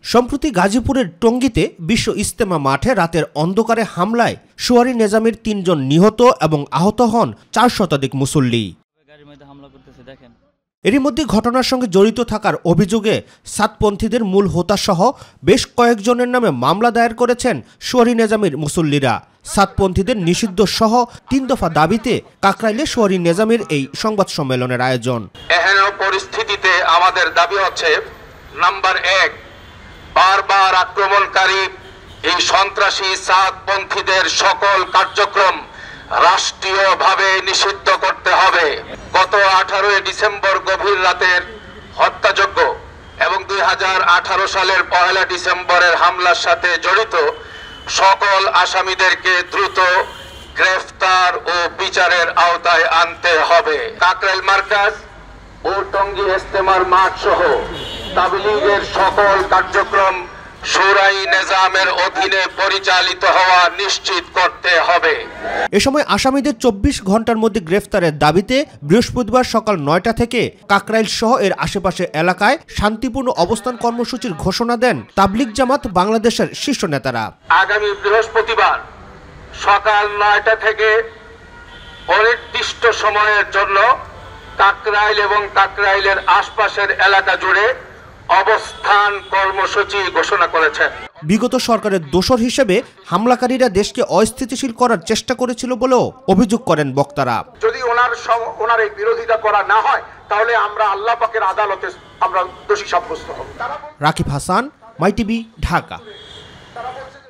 সম্প্রতি গাজীপুরের টঙ্গীতে বিশ্ব ইজতেমা মাঠে রাতের অন্ধকারে হামলায় সুয়ারি নেজামের ৩ জন নিহত এবং আহত হন ৪ শতাধিক মুসল্লি। এরই মধ্যে ঘটনার সঙ্গে জড়িত থাকার অভিযোগে সাতপন্থীদের মূল হোতাসহ বেশ কয়েকজনের নামে মামলা দায়ের করেছেন সুয়ারি নেজামের মুসল্লিরা। সাতপন্থীদের নিষিদ্ধ সহ ৩ দফা দাবিতে কাকরাইলে সুয়ারি নেজামের এই সংবাদ সম্মেলনের আয়োজন। এহেন পরিস্থিতিতে আমাদের দাবি হচ্ছে, নাম্বার ১, বারবার আক্রমণকারী এই সন্ত্রাসী সাতপন্থীদের সকল কার্যক্রম রাষ্ট্রীয়ভাবে নিষিদ্ধ করতে হবে। গত 18 ডিসেম্বর গভীর রাতের হত্যাযজ্ঞ এবং 2018 সালের 1 ডিসেম্বরের হামলার সাথে জড়িত সকল আসামিদেরকে দ্রুত গ্রেফতার ও বিচারের আওতায় আনতে হবে। কাকরাইল মার্কাজ ও টঙ্গী ইজতেমার মাঠ সহ তাবলীগের সকল কার্যক্রম সুরাই নিজামের অধীনে পরিচালিত হওয়া নিশ্চিত করতে হবে। এ সময় আসামিদের 24 ঘন্টার মধ্যে গ্রেফতারের দাবিতে বৃহস্পতিবার সকাল 9টা থেকে কাকরাইল সহ এর আশেপাশে এলাকায় শান্তিপূর্ণ অবস্থান কর্মসূচির ঘোষণা দেন তাবলীগ জামাত বাংলাদেশের শীর্ষ নেতারা। আগামী বৃহস্পতিবার সকাল 9টা থেকে অনির্দিষ্ট সময়ের জন্য কাকরাইল এবং কাকরাইলের আশপাশের এলাকা জুড়ে অবস্থান কর্মসূচি ঘোষণা করেছেন। বিগত সরকারের দোসর হিসেবে হামলাকারীরা দেশকে অস্থিতিশীল করার চেষ্টা করেছিল বলেও অভিযোগ করেন বক্তারা। যদি ওনার এই বিরোধিতা করা না হয় তাহলে আমরা আল্লাহ পাকের আদালতে আমরা দোষী সাব্যস্ত হব। রাকিব হাসান, মাই টিভি, ঢাকা।